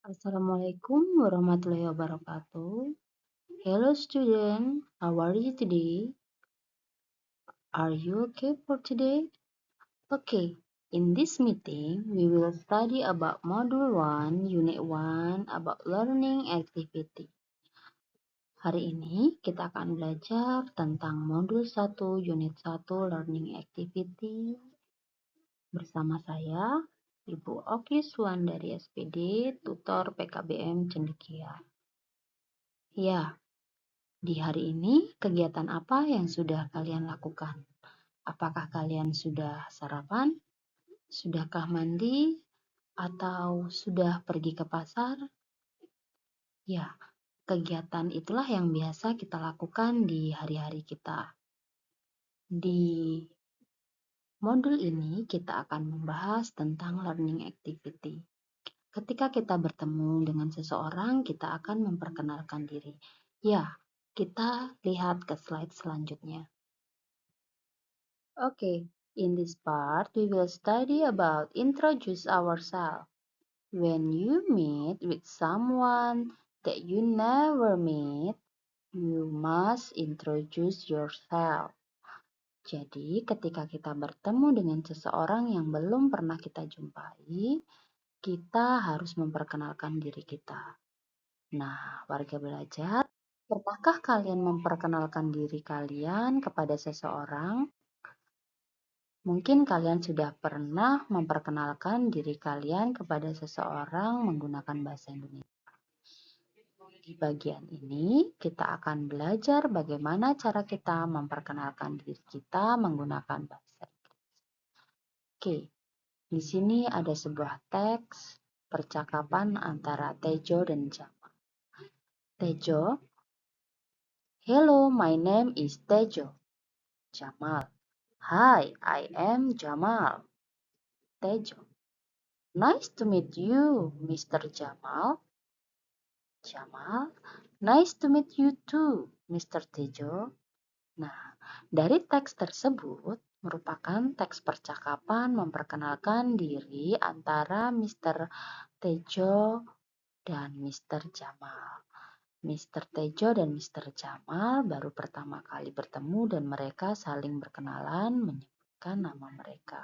Assalamualaikum warahmatullahi wabarakatuh. Hello student, how are you today? Are you okay for today? Okay, in this meeting we will study about Module 1, Unit 1 about learning activity. Hari ini kita akan belajar tentang Modul 1, Unit 1 learning activity bersama saya, Ibu Oki Suandari SPD, tutor PKBM Cendekia. Ya, di hari ini, kegiatan apa yang sudah kalian lakukan? Apakah kalian sudah sarapan? Sudahkah mandi? Atau sudah pergi ke pasar? Ya, kegiatan itulah yang biasa kita lakukan di hari-hari kita. Di modul ini, kita akan membahas tentang learning activity. Ketika kita bertemu dengan seseorang, kita akan memperkenalkan diri. Ya, kita lihat ke slide selanjutnya. Okay, in this part, we will study about introduce ourselves. When you meet with someone that you never meet, you must introduce yourself. Jadi, ketika kita bertemu dengan seseorang yang belum pernah kita jumpai, kita harus memperkenalkan diri kita. Nah, warga belajar, pernahkah kalian memperkenalkan diri kalian kepada seseorang? Mungkin kalian sudah pernah memperkenalkan diri kalian kepada seseorang menggunakan bahasa Indonesia. Di bagian ini, kita akan belajar bagaimana cara kita memperkenalkan diri kita menggunakan bahasa Inggris. Oke, di sini ada sebuah teks percakapan antara Tejo dan Jamal. Tejo, hello, my name is Tejo. Jamal, hi, I am Jamal. Tejo, nice to meet you, Mr. Jamal. Jamal, nice to meet you too, Mr. Tejo. Nah, dari teks tersebut merupakan teks percakapan memperkenalkan diri antara Mr. Tejo dan Mr. Jamal. Mr. Tejo dan Mr. Jamal baru pertama kali bertemu dan mereka saling berkenalan menyebutkan nama mereka.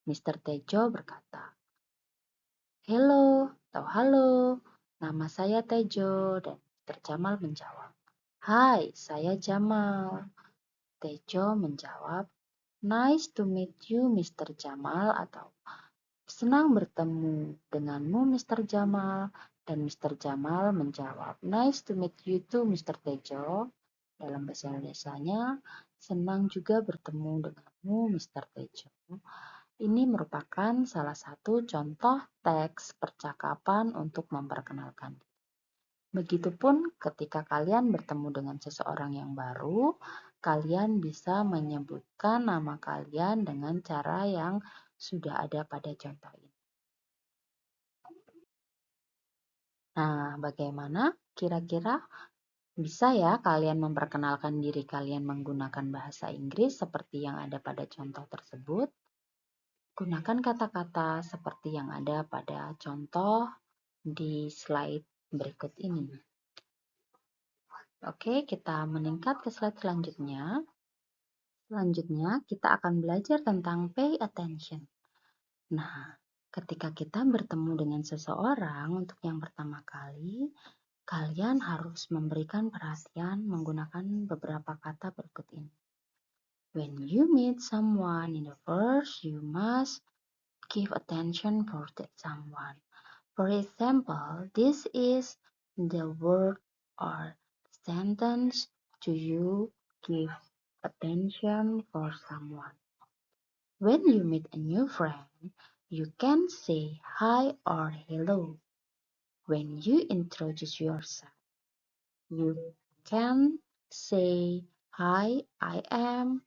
Mr. Tejo berkata, "Hello" atau "Halo, nama saya Tejo." Dan Mr. Jamal menjawab, "Hai, saya Jamal." Tejo menjawab, "Nice to meet you, Mr. Jamal," atau "Senang bertemu denganmu, Mr. Jamal." Dan Mr. Jamal menjawab, "Nice to meet you too, Mr. Tejo." Dalam bahasa Indonesianya, senang juga bertemu denganmu, Mr. Tejo. Ini merupakan salah satu contoh teks percakapan untuk memperkenalkan. Begitupun ketika kalian bertemu dengan seseorang yang baru, kalian bisa menyebutkan nama kalian dengan cara yang sudah ada pada contoh ini. Nah, bagaimana kira-kira bisa ya kalian memperkenalkan diri kalian menggunakan bahasa Inggris seperti yang ada pada contoh tersebut? Gunakan kata-kata seperti yang ada pada contoh di slide berikut ini. Oke, kita meningkat ke slide selanjutnya. Selanjutnya, kita akan belajar tentang pay attention. Nah, ketika kita bertemu dengan seseorang untuk yang pertama kali, kalian harus memberikan perhatian menggunakan beberapa kata berikut ini. When you meet someone in the first, you must give attention for that someone. For example, this is the word or sentence to you give attention for someone. When you meet a new friend, you can say hi or hello. When you introduce yourself, you can say hi, I am,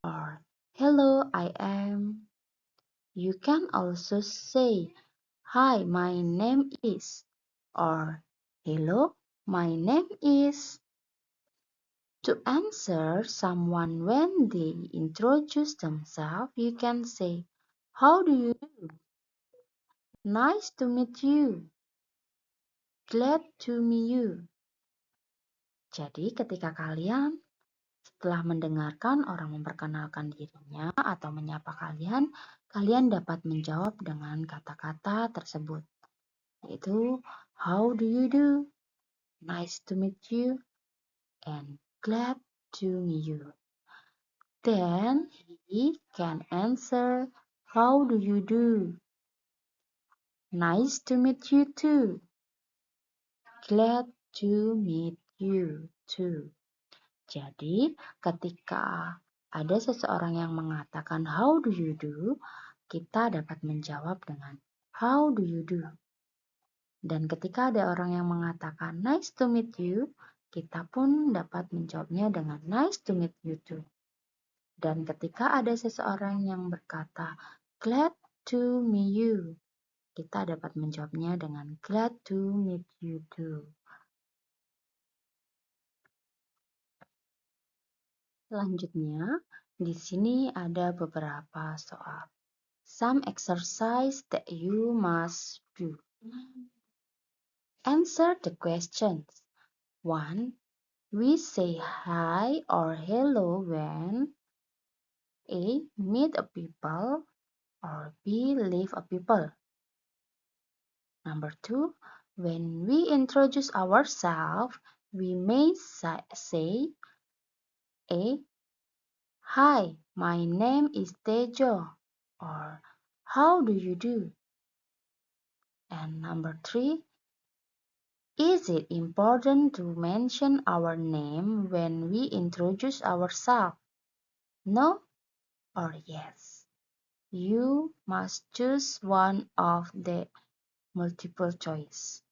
or hello, I am. You can also say hi, my name is, or hello, my name is. To answer someone when they introduce themselves, you can say, how do you do? Nice to meet you. glad to meet you. Jadi ketika kalian setelah mendengarkan orang memperkenalkan dirinya atau menyapa kalian, kalian dapat menjawab dengan kata-kata tersebut, yaitu how do you do, nice to meet you, and glad to meet you. Then he can answer, how do you do? Nice to meet you too. Glad to meet you too. Jadi, ketika ada seseorang yang mengatakan how do you do, kita dapat menjawab dengan how do you do. Dan ketika ada orang yang mengatakan nice to meet you, kita pun dapat menjawabnya dengan nice to meet you too. Dan ketika ada seseorang yang berkata glad to meet you, kita dapat menjawabnya dengan glad to meet you too. Selanjutnya, di sini ada beberapa soal. Some exercise that you must do. Answer the questions. 1. We say hi or hello when A. Meet a people or B. Leave a people. Number 2. When we introduce ourselves, we may say A. Hi, my name is Tejo, or how do you do? And number 3. Is it important to mention our name when we introduce ourselves? No or yes? You must choose one of the multiple choice.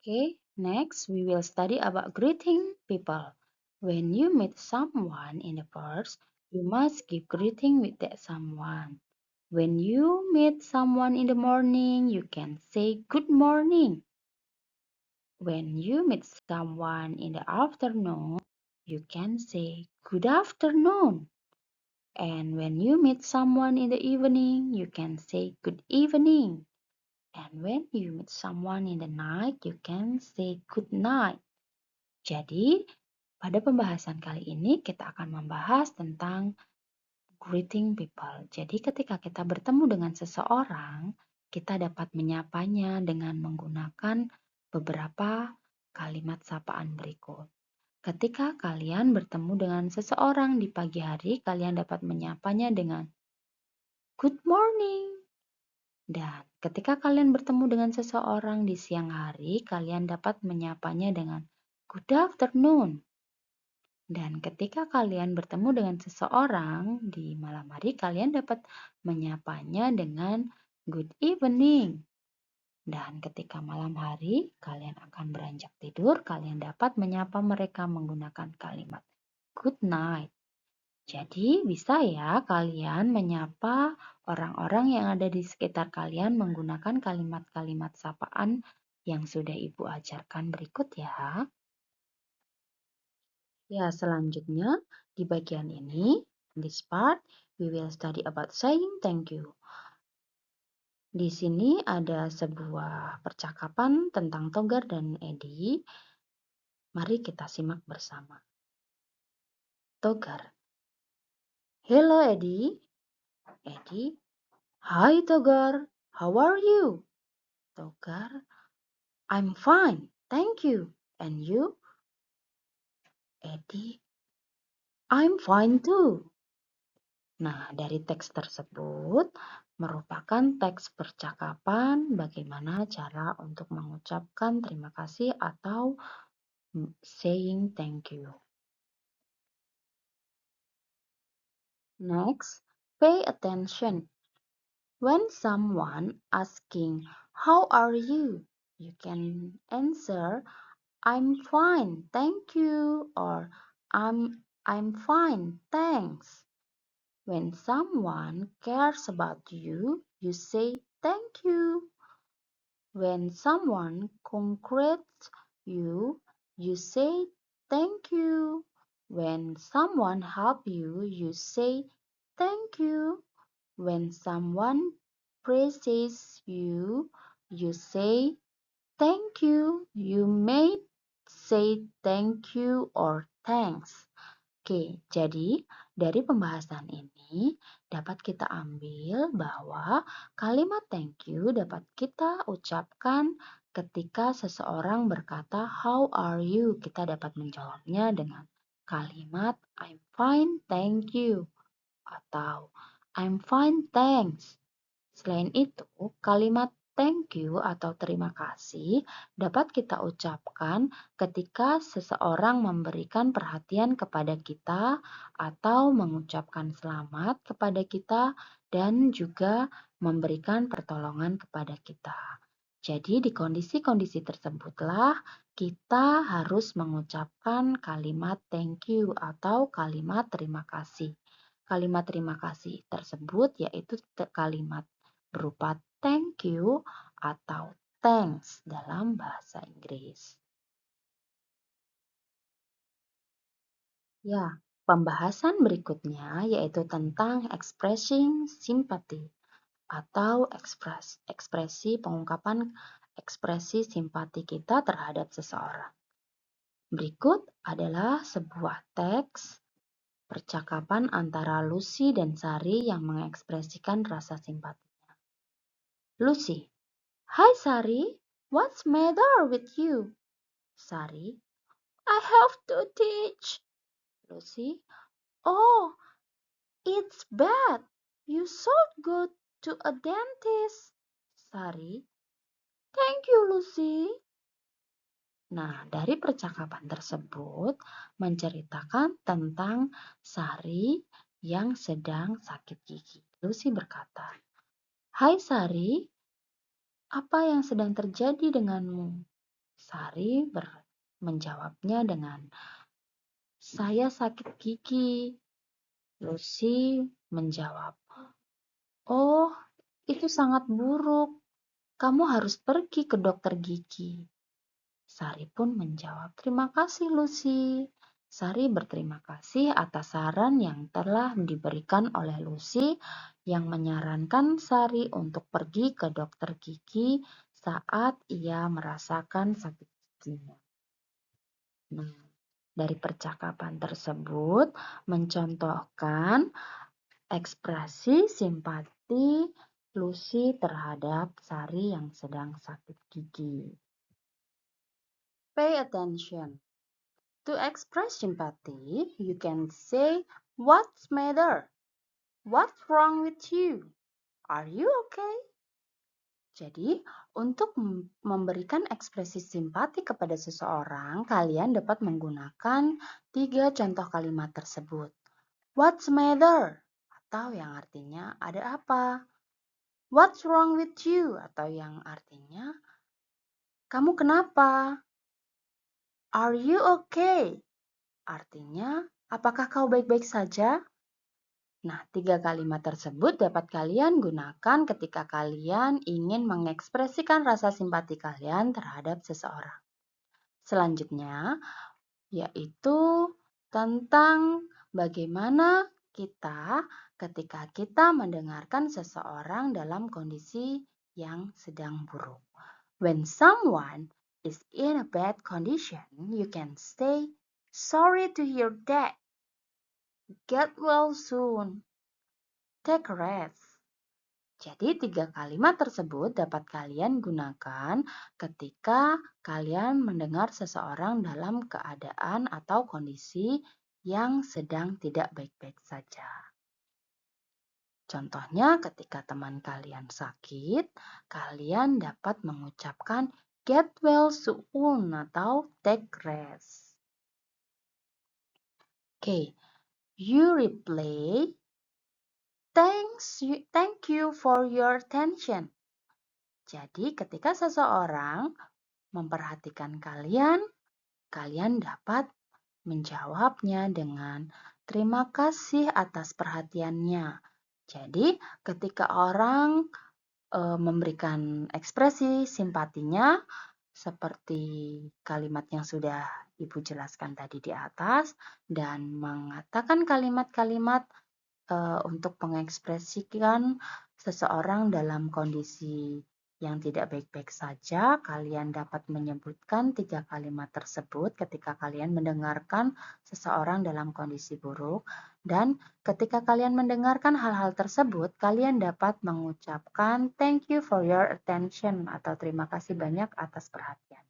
Okay, next we will study about greeting people. When you meet someone in the first, you must give greeting with that someone. When you meet someone in the morning, you can say good morning. When you meet someone in the afternoon, you can say good afternoon. And when you meet someone in the evening, you can say good evening. And when you meet someone in the night, you can say good night. Jadi, pada pembahasan kali ini kita akan membahas tentang greeting people. Jadi, ketika kita bertemu dengan seseorang, kita dapat menyapanya dengan menggunakan beberapa kalimat sapaan berikut. Ketika kalian bertemu dengan seseorang di pagi hari, kalian dapat menyapanya dengan good morning. Dan ketika kalian bertemu dengan seseorang di siang hari, kalian dapat menyapanya dengan good afternoon. Dan ketika kalian bertemu dengan seseorang di malam hari, kalian dapat menyapanya dengan good evening. Dan ketika malam hari, kalian akan beranjak tidur, kalian dapat menyapa mereka menggunakan kalimat good night. Jadi bisa ya kalian menyapa orang-orang yang ada di sekitar kalian menggunakan kalimat-kalimat sapaan yang sudah Ibu ajarkan berikut ya. Ya, selanjutnya di bagian ini, in this part, we will study about saying thank you. Di sini ada sebuah percakapan tentang Togar dan Edi. Mari kita simak bersama. Togar. Hello Edi. Edi. Hi Togar. How are you? Togar. I'm fine. Thank you. And you? Edi. I'm fine too. Nah, dari teks tersebut merupakan teks percakapan bagaimana cara untuk mengucapkan terima kasih atau saying thank you. Next, pay attention. When someone asking, how are you? You can answer, I'm fine, thank you, or I'm fine, thanks. When someone cares about you, you say thank you. When someone congrats you, you say thank you. When someone helps you, you say thank you. When someone praises you, you say thank you. You may say thank you or thanks. Oke, jadi dari pembahasan ini dapat kita ambil bahwa kalimat thank you dapat kita ucapkan ketika seseorang berkata how are you. Kita dapat menjawabnya dengan kalimat I'm fine, thank you atau I'm fine, thanks. Selain itu, kalimat thank you atau terima kasih dapat kita ucapkan ketika seseorang memberikan perhatian kepada kita atau mengucapkan selamat kepada kita dan juga memberikan pertolongan kepada kita. Jadi di kondisi-kondisi tersebutlah kita harus mengucapkan kalimat thank you atau kalimat terima kasih. Kalimat terima kasih tersebut yaitu kalimat berupa thank you atau thanks dalam bahasa Inggris. Ya, pembahasan berikutnya yaitu tentang expressing sympathy atau ekspresi pengungkapan ekspresi simpati kita terhadap seseorang. Berikut adalah sebuah teks percakapan antara Lucy dan Sari yang mengekspresikan rasa simpati. Lucy, "Hi Sari, what's matter with you?" Sari, "I have to teach." Lucy, "Oh, it's bad. You should go to a dentist." Sari, "Thank you, Lucy." Nah, dari percakapan tersebut menceritakan tentang Sari yang sedang sakit gigi. Lucy berkata, "Hai Sari, apa yang sedang terjadi denganmu?" Sari menjawabnya dengan, "Saya sakit gigi." Lucy menjawab, "Oh, itu sangat buruk. Kamu harus pergi ke dokter gigi." Sari pun menjawab, "Terima kasih, Lucy." Sari berterima kasih atas saran yang telah diberikan oleh Lucy yang menyarankan Sari untuk pergi ke dokter gigi saat ia merasakan sakit giginya. Nah, dari percakapan tersebut mencontohkan ekspresi simpati Lucy terhadap Sari yang sedang sakit gigi. Pay attention. To express sympathy, you can say, "What's matter? What's wrong with you? Are you okay?" Jadi, untuk memberikan ekspresi simpati kepada seseorang, kalian dapat menggunakan 3 contoh kalimat tersebut. What's matter? Atau yang artinya ada apa? What's wrong with you? Atau yang artinya kamu kenapa? Are you okay? Artinya, apakah kau baik-baik saja? Nah, 3 kalimat tersebut dapat kalian gunakan ketika kalian ingin mengekspresikan rasa simpati kalian terhadap seseorang. Selanjutnya, yaitu tentang bagaimana kita ketika kita mendengarkan seseorang dalam kondisi yang sedang buruk. When someone is in a bad condition, you can say, "Sorry to hear that. Get well soon. Take a rest." Jadi 3 kalimat tersebut dapat kalian gunakan ketika kalian mendengar seseorang dalam keadaan atau kondisi yang sedang tidak baik-baik saja. Contohnya ketika teman kalian sakit, kalian dapat mengucapkan get well soon atau take rest. Oke, you replay, thank you for your attention. Jadi ketika seseorang memperhatikan kalian, kalian dapat menjawabnya dengan terima kasih atas perhatiannya. Jadi ketika orang memberikan ekspresi simpatinya seperti kalimat yang sudah Ibu jelaskan tadi di atas dan mengatakan kalimat-kalimat untuk mengekspresikan seseorang dalam kondisi yang tidak baik-baik saja, kalian dapat menyebutkan 3 kalimat tersebut ketika kalian mendengarkan seseorang dalam kondisi buruk. Dan ketika kalian mendengarkan hal-hal tersebut, kalian dapat mengucapkan thank you for your attention atau terima kasih banyak atas perhatian.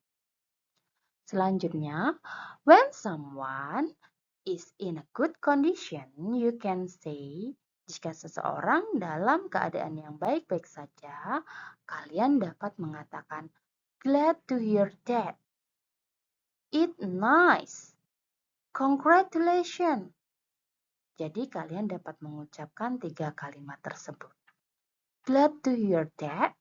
Selanjutnya, when someone is in a good condition, you can say, jika seseorang dalam keadaan yang baik-baik saja, kalian dapat mengatakan, glad to hear that. It's nice. Congratulations. Jadi kalian dapat mengucapkan 3 kalimat tersebut. Glad to hear that.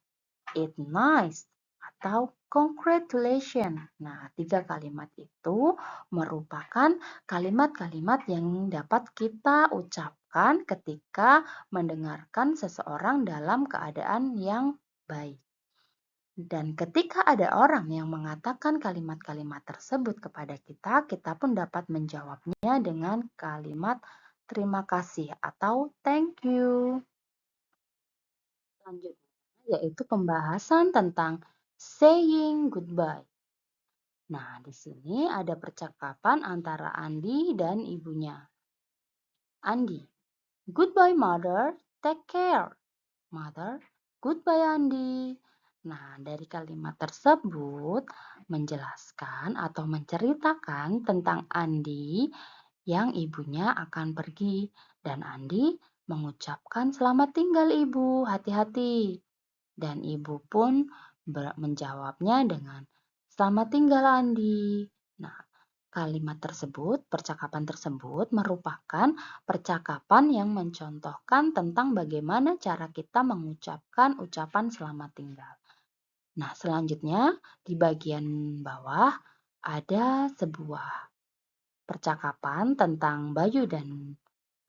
It's nice. Atau congratulations. Nah, 3 kalimat itu merupakan kalimat-kalimat yang dapat kita ucapkan ketika mendengarkan seseorang dalam keadaan yang baik. Dan ketika ada orang yang mengatakan kalimat-kalimat tersebut kepada kita, kita pun dapat menjawabnya dengan kalimat terima kasih atau thank you. Selanjutnya yaitu pembahasan tentang saying goodbye. Nah, di sini ada percakapan antara Andi dan ibunya. Andi, goodbye mother, take care. Mother, goodbye Andi. Nah, dari kalimat tersebut menjelaskan atau menceritakan tentang Andi yang ibunya akan pergi. Dan Andi mengucapkan selamat tinggal ibu, hati-hati. Dan ibu pun menjawabnya dengan selamat tinggal Andi. Nah, kalimat tersebut, percakapan tersebut merupakan percakapan yang mencontohkan tentang bagaimana cara kita mengucapkan ucapan selamat tinggal. Nah, selanjutnya di bagian bawah ada sebuah percakapan tentang Bayu dan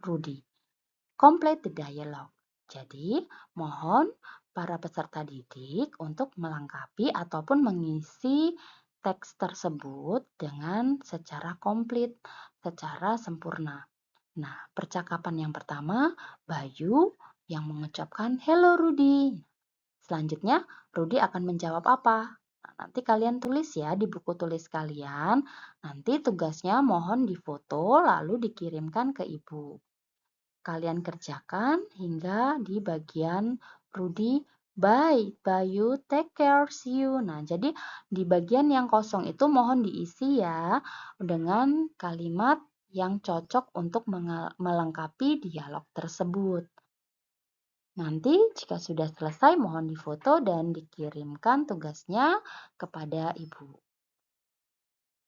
Rudi. Complete the dialogue. Jadi, mohon para peserta didik untuk melengkapi ataupun mengisi teks tersebut dengan secara komplit, secara sempurna. Nah, percakapan yang pertama, Bayu yang mengucapkan hello Rudi. Selanjutnya, Rudi akan menjawab apa? Nah, nanti kalian tulis ya di buku tulis kalian. Nanti tugasnya mohon difoto lalu dikirimkan ke ibu. Kalian kerjakan hingga di bagian Rudi, bye, Bayu, take care, see you. Nah, jadi di bagian yang kosong itu mohon diisi ya dengan kalimat yang cocok untuk melengkapi dialog tersebut. Nanti jika sudah selesai mohon difoto dan dikirimkan tugasnya kepada ibu.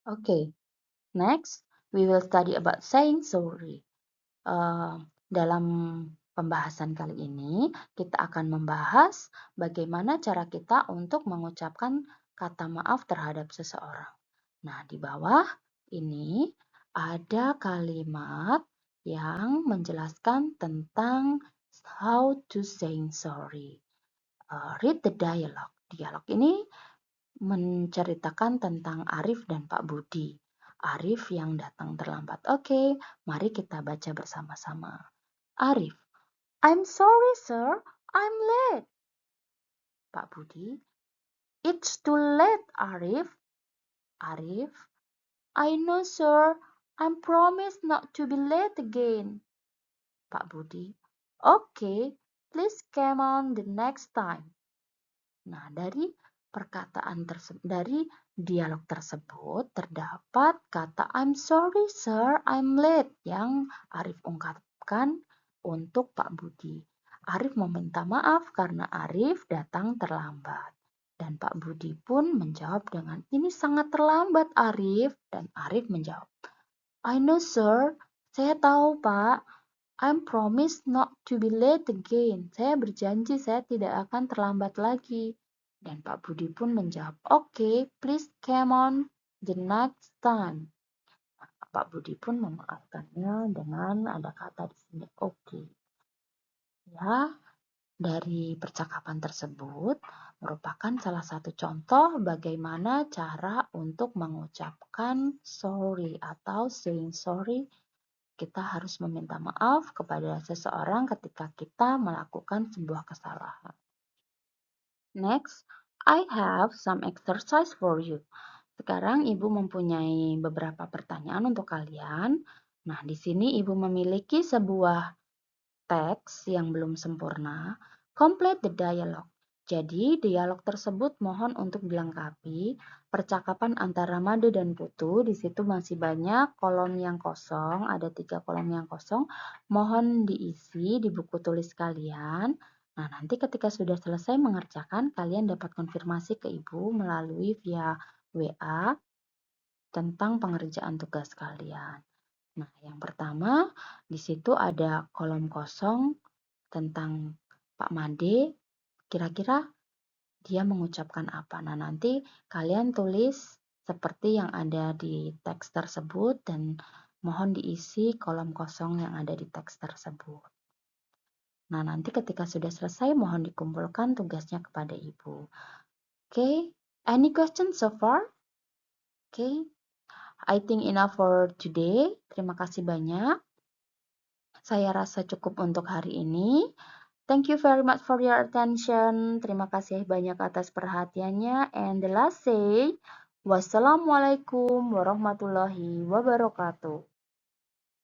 Okay, next we will study about saying sorry. Dalam pembahasan kali ini, kita akan membahas bagaimana cara kita untuk mengucapkan kata maaf terhadap seseorang. Nah, di bawah ini ada kalimat yang menjelaskan tentang how to saying sorry. Read the dialogue. Dialog ini menceritakan tentang Arif dan Pak Budi. Arif yang datang terlambat. Oke, mari kita baca bersama-sama. Arif, I'm sorry sir, I'm late. Pak Budi, it's too late Arif. Arif, I know sir, I promise not to be late again. Pak Budi, okay, please come on the next time. Nah, dari perkataan tersebut, dari dialog tersebut terdapat kata I'm sorry sir, I'm late yang Arif ungkapkan untuk Pak Budi. Arif meminta maaf karena Arif datang terlambat. Dan Pak Budi pun menjawab dengan ini sangat terlambat Arif. Dan Arif menjawab, I know sir, saya tahu Pak. I'm promise not to be late again. Saya berjanji saya tidak akan terlambat lagi. Dan Pak Budi pun menjawab, okay, please come on the next time. Pak Budi pun memaafkannya dengan ada kata di sini, okay. Ya, dari percakapan tersebut merupakan salah satu contoh bagaimana cara untuk mengucapkan sorry atau saying sorry kita harus meminta maaf kepada seseorang ketika kita melakukan sebuah kesalahan. Next, I have some exercise for you. Sekarang Ibu mempunyai beberapa pertanyaan untuk kalian. Nah, di sini Ibu memiliki sebuah teks yang belum sempurna. Complete the dialogue. Jadi, dialog tersebut mohon untuk dilengkapi. Percakapan antara Made dan Putu, di situ masih banyak kolom yang kosong, ada 3 kolom yang kosong. Mohon diisi di buku tulis kalian. Nah, nanti ketika sudah selesai mengerjakan, kalian dapat konfirmasi ke Ibu melalui via WA tentang pengerjaan tugas kalian. Nah, yang pertama, di situ ada kolom kosong tentang Pak Made. Kira-kira dia mengucapkan apa? Nah, nanti kalian tulis seperti yang ada di teks tersebut dan mohon diisi kolom kosong yang ada di teks tersebut. Nah, nanti ketika sudah selesai, mohon dikumpulkan tugasnya kepada Ibu. Okay, any questions so far? Okay, I think enough for today. Terima kasih banyak. Saya rasa cukup untuk hari ini. Thank you very much for your attention. Terima kasih banyak atas perhatiannya. And the last say, wassalamualaikum warahmatullahi wabarakatuh.